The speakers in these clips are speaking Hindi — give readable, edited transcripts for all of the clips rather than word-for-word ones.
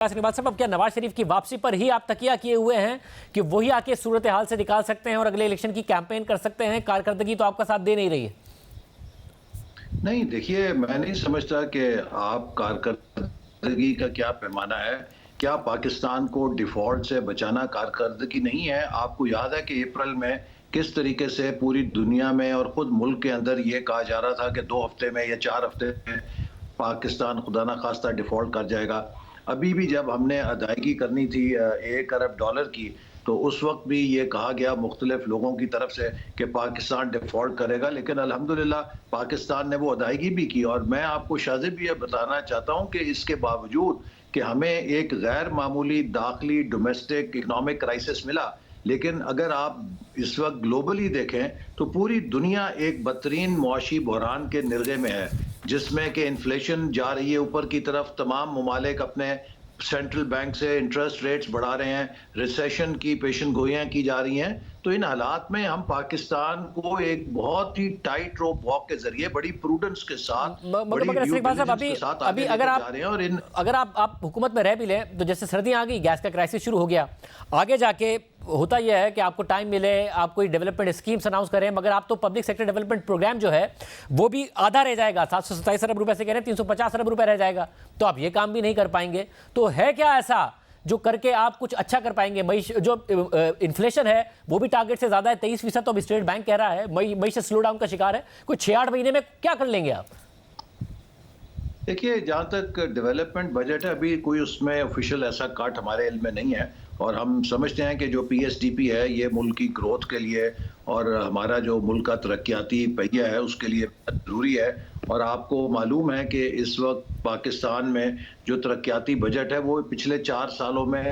श्रीवास्तव साहब, अब क्या नवाज शरीफ की वापसी पर ही आप तकिया किए हुए हैं कि वही आके सूरत हाल से निकाल सकते हैं और अगले इलेक्शन की कैंपेन कर सकते हैं? कारकर्दगी तो आपका साथ दे नहीं रही है। नहीं, देखिए, मैं नहीं समझता कि आप कारकर्दगी का क्या पैमाना है। क्या पाकिस्तान को डिफॉल्ट से बचाना कारकर्दगी नहीं है? आपको याद है कि अप्रैल में किस तरीके से पूरी दुनिया में और खुद मुल्क के अंदर ये कहा जा रहा था कि 2 हफ्ते में या 4 हफ्ते में पाकिस्तान खुदा ना खास्ता डिफॉल्ट कर जाएगा। अभी भी जब हमने अदायगी करनी थी $1 अरब की, तो उस वक्त भी ये कहा गया मुख्तलिफ लोगों की तरफ से कि पाकिस्तान डिफॉल्ट करेगा, लेकिन अल्हम्दुलिल्लाह पाकिस्तान ने वो अदायगी भी की। और मैं आपको शाज़िब भी ये बताना चाहता हूँ कि इसके बावजूद कि हमें एक गैर मामूली दाखिली डोमेस्टिक इकोनॉमिक क्राइसिस मिला, लेकिन अगर आप इस वक्त ग्लोबली देखें तो पूरी दुनिया एक बदतरीन मुआशी बहरान के निर्गे में है, जिसमें कि इन्फ्लेशन जा रही है ऊपर की तरफ। तमाम ममालिक अपने सेंट्रल बैंक से इंटरेस्ट रेट्स बढ़ा रहे हैं, रिसेशन की पेशन गोइयां की जा रही हैं। तो इन हालात में हम पाकिस्तान को एक बहुत ही टाइट रोप वॉक के जरिए बड़ी प्रूडेंस के साथ, बड़ी ड्यू डिलिजेंस के साथ आगे लेकर जा रहे हैं। और अगर आप हुकूमत में रह भी लें तो जैसे सर्दियां आ गई, गैस का क्राइसिस शुरू हो गया, आगे जाके होता यह है कि आपको टाइम मिले, आप कोई डेवलपमेंट स्कीम्स अनाउंस करें, मगर आप तो पब्लिक सेक्टर डेवलपमेंट प्रोग्राम जो है वो भी आधा रह जाएगा। 727 अरब रुपए से कह रहे हैं 350 अरब रुपए रह जाएगा, तो आप ये काम भी नहीं कर पाएंगे। तो है क्या ऐसा जो करके आप कुछ अच्छा कर पाएंगे? जो इन्फ्लेशन है वो भी टारगेट से ज्यादा है, 23%, तो अब स्टेट बैंक कह रहा है मईशत स्लो डाउन का शिकार है। कोई 6-8 महीने में क्या कर लेंगे आप? देखिए, जहाँ तक डेवलपमेंट बजट है, अभी कोई उसमें ऑफिशियल ऐसा कट हमारे इल्म में नहीं है। और हम समझते हैं कि जो पीएसडीपी है ये मुल्क की ग्रोथ के लिए और हमारा जो मुल्क का तरक्याती पहिया है उसके लिए ज़रूरी है। और आपको मालूम है कि इस वक्त पाकिस्तान में जो तरक्याती बजट है वो पिछले 4 सालों में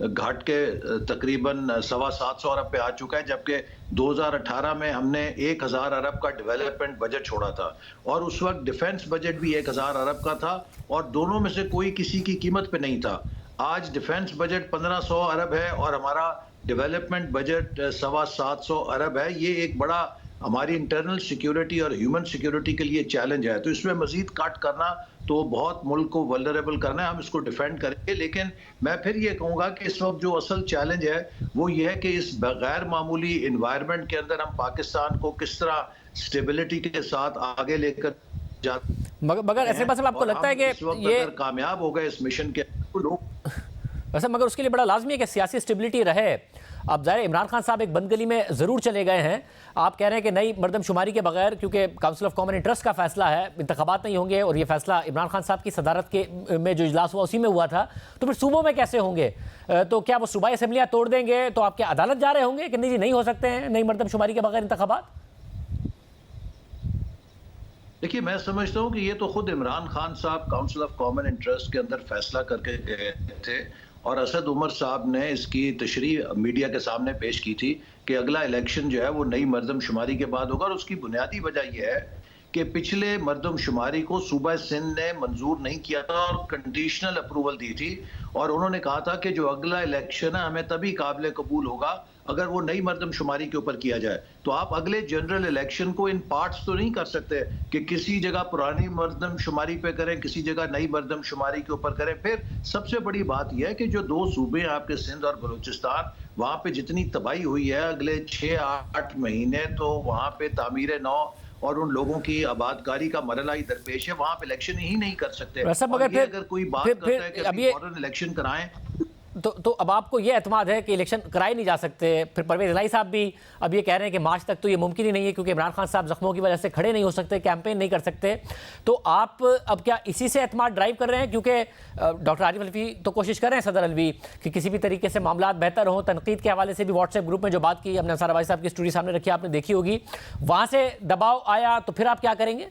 घट के तकरीबन 725 अरब पे आ चुका है, जबकि 2018 में हमने 1000 अरब का डेवलपमेंट बजट छोड़ा था और उस वक्त डिफेंस बजट भी 1000 अरब का था और दोनों में से कोई किसी की कीमत पे नहीं था। आज डिफेंस बजट 1500 अरब है और हमारा डेवलपमेंट बजट 725 अरब है। ये एक बड़ा हमारी इंटरनल सिक्योरिटी और ह्यूमन सिक्योरिटी के लिए चैलेंज है। तो इसमें मजीद कट करना तो बहुत मुल्क को वल्नरेबल करना है, हम इसको डिफेंड करेंगे। लेकिन मैं फिर ये कहूँगा कि इस वक्त जो असल चैलेंज है वो ये है कि इस गैर मामूली इन्वायरमेंट के अंदर हम पाकिस्तान को किस तरह स्टेबिलिटी के साथ आगे लेकर जा, मगर ऐसे बात आपको लगता है कि ये कामयाब हो गए इस मिशन के वैसे, मगर उसके लिए बड़ा लाजमी है कि सियासी स्टेबिलिटी रहे। अब ज़ाहिर इमरान खान साहब एक बदगली में ज़रूर चले गए हैं। आप कह रहे हैं कि नई मरदमशुमारी के बगैर, क्योंकि काउंसिल ऑफ कॉमन इंटरेस्ट का फैसला है, इंतखाबात नहीं होंगे और ये फैसला इमरान खान साहब की सदारत के में जो इजलास हुआ उसी में हुआ था, तो फिर सूबों में कैसे होंगे? तो क्या वो सूबाई असम्बलियाँ तोड़ देंगे? तो आप क्या अदालत जा रहे होंगे कि नहीं जी, नहीं हो सकते हैं नई मरदमशुमारी के बगैर इंतखाबात? देखिए, मैं समझता हूँ कि ये तो खुद इमरान खान साहब काउंसिल ऑफ कॉमन इंटरेस्ट के अंदर फैसला करके गए थे और असद उमर साहब ने इसकी तशरीह मीडिया के सामने पेश की थी कि अगला इलेक्शन जो है वो नई मरदमशुमारी के बाद होगा। और उसकी बुनियादी वजह यह है कि पिछले मरदमशुमारी को सूबा सिंध ने मंजूर नहीं किया था और कंडीशनल अप्रूवल दी थी और उन्होंने कहा था कि जो अगला इलेक्शन है हमें तभी काबिल कबूल होगा अगर वो नई मरदमशुमारी के ऊपर किया जाए। तो आप अगले जनरल इलेक्शन को इन पार्ट्स तो नहीं कर सकते कि किसी जगह पुरानी मरदमशुमारी पे करें, किसी जगह नई मरदमशुमारी के ऊपर करें। फिर सबसे बड़ी बात यह है कि जो 2 सूबे हैं आपके, सिंध और बलूचिस्तान, वहाँ पे जितनी तबाही हुई है अगले 6-8 महीने, तो वहाँ पे तामीर नौ और उन लोगों की आबादकारी का मरला ही दरपेश है। वहाँ पे इलेक्शन ही नहीं कर सकते। अगर कोई बात करता है कि अभी फौरन इलेक्शन कराएं, तो अब आपको ये एतमाद है कि इलेक्शन कराए नहीं जा सकते। फिर परवेज इलाही साहब भी अब ये कह रहे हैं कि मार्च तक तो ये मुमकिन ही नहीं है, क्योंकि इमरान खान साहब जख्मों की वजह से खड़े नहीं हो सकते, कैंपेन नहीं कर सकते। तो आप अब क्या इसी से एतमाद ड्राइव कर रहे हैं? क्योंकि डॉक्टर आरिफ अलवी तो कोशिश कर रहे हैं, सदर अलवी, कि किसी भी तरीके से मामला बेहतर हो। तनकीद के हवाले से भी व्हाट्सएप ग्रुप में जो बात की, हमने अंसार अब्बासी साहब की स्टोरी सामने रखी, आपने देखी होगी, वहाँ से दबाव आया, तो फिर आप क्या करेंगे?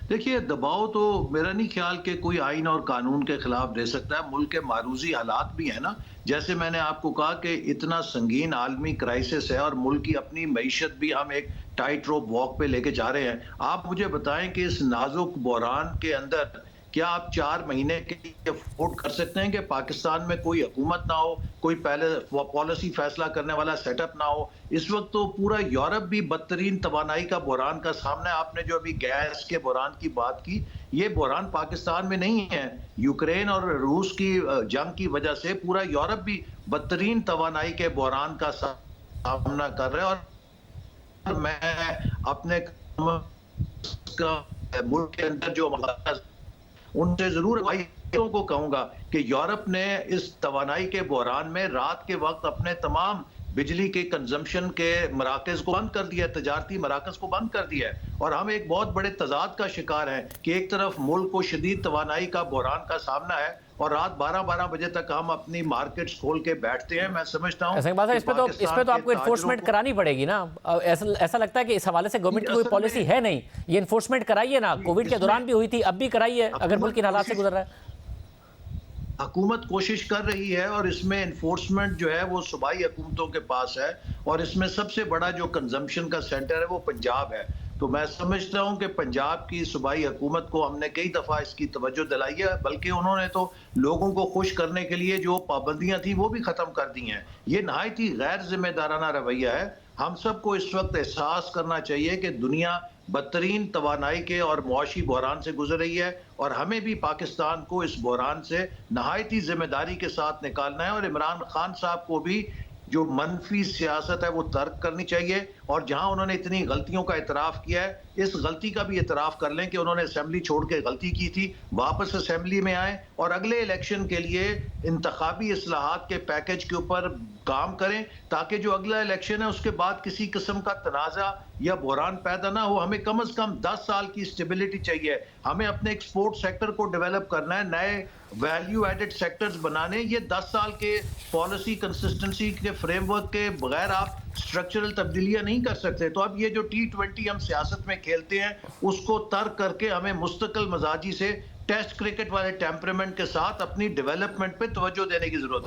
देखिए, दबाव तो मेरा नहीं ख्याल कि कोई आइन और कानून के खिलाफ दे सकता है। मुल्क के मारूजी हालात भी है ना, जैसे मैंने आपको कहा कि इतना संगीन आलमी क्राइसिस है और मुल्क की अपनी मईशत भी हम एक टाइट रोप वॉक पे लेके जा रहे हैं। आप मुझे बताएं कि इस नाजुक बहरान के अंदर क्या आप 4 महीने के लिए अफोर्ड कर सकते हैं कि पाकिस्तान में कोई हुकूमत ना हो, कोई पहले पॉलिसी फैसला करने वाला सेटअप ना हो? इस वक्त तो पूरा यूरोप भी बदतरीन तवानाई का बहरान का सामना है। आपने जो अभी गैस के बहरान की बात की, ये बहरान पाकिस्तान में नहीं है। यूक्रेन और रूस की जंग की वजह से पूरा यूरोप भी बदतरीन तवानाई के बहरान का सामना कर रहा है। और मैं अपने मुल्क के अंदर जो उनसे जरूर भाइयों को कहूंगा कि यूरोप ने इस तवानाई के बहरान में रात के वक्त अपने तमाम बिजली के कंजम्पशन के मराकज को बंद कर दिया है, तजारती मराकज को बंद कर दिया है। और हम एक बहुत बड़े तजाद का शिकार हैं कि एक तरफ मुल्क को शदीद तवानाई का बहरान का सामना है और रात 12-12 बजे तक हम अपनी मार्केट्स खोल के बैठते हैं। मैं समझता हूँ इस पे तो आपको इन्फोर्समेंट करानी पड़ेगी ना। ऐसा लगता है कि इस हवाले से गवर्नमेंट की कोई पॉलिसी है नहीं। ये इन्फोर्समेंट कराइए ना, कोविड के दौरान भी हुई थी, अब भी कराइए अगर मुल्क इन हालात से गुजर रहा है। हुकूमत कोशिश कर रही है और इसमें इन्फोर्समेंट जो है वो सूबाई हुकूमतों के पास है और इसमें सबसे बड़ा जो कंजम्पशन का सेंटर है वो पंजाब है। तो मैं समझता हूं कि पंजाब की सूबाई हुकूमत को हमने कई दफ़ा इसकी तवज्जो दिलाई है, बल्कि उन्होंने तो लोगों को खुश करने के लिए जो पाबंदियां थी वो भी ख़त्म कर दी हैं। ये नहायत ही गैर जिम्मेदाराना रवैया है। हम सबको इस वक्त एहसास करना चाहिए कि दुनिया बदतरीन तवानाई के और मुआशी बहरान से गुजर रही है और हमें भी पाकिस्तान को इस बहरान से नहायत ही जिम्मेदारी के साथ निकालना है। और इमरान खान साहब को भी जो मनफी सियासत है वो तर्क करनी चाहिए और जहां उन्होंने इतनी गलतियों का इतराफ़ किया है, इस गलती का भी इतराफ़ कर लें कि उन्होंने असेंबली छोड़ के गलती की थी, वापस असेंबली में आए और अगले इलेक्शन के लिए इंतखाबी इस्लाहात के पैकेज के ऊपर काम करें ताकि जो अगला इलेक्शन है उसके बाद किसी किस्म का तनाज़ा या बहरान पैदा ना हो। हमें कम से कम 10 साल की स्टेबिलिटी चाहिए। हमें अपने एक्सपोर्ट सेक्टर को डेवलप करना है, नए वैल्यू एडेड सेक्टर्स बनाने। ये 10 साल के पॉलिसी कंसिस्टेंसी के फ्रेमवर्क के बगैर आप स्ट्रक्चरल तब्दीलियां नहीं कर सकते। तो अब ये जो T20 हम सियासत में खेलते हैं उसको तर्क करके हमें मुस्तकिल मजाजी से टेस्ट क्रिकेट वाले टेम्परामेंट के साथ अपनी डेवलपमेंट पे तवज्जो देने की जरूरत है।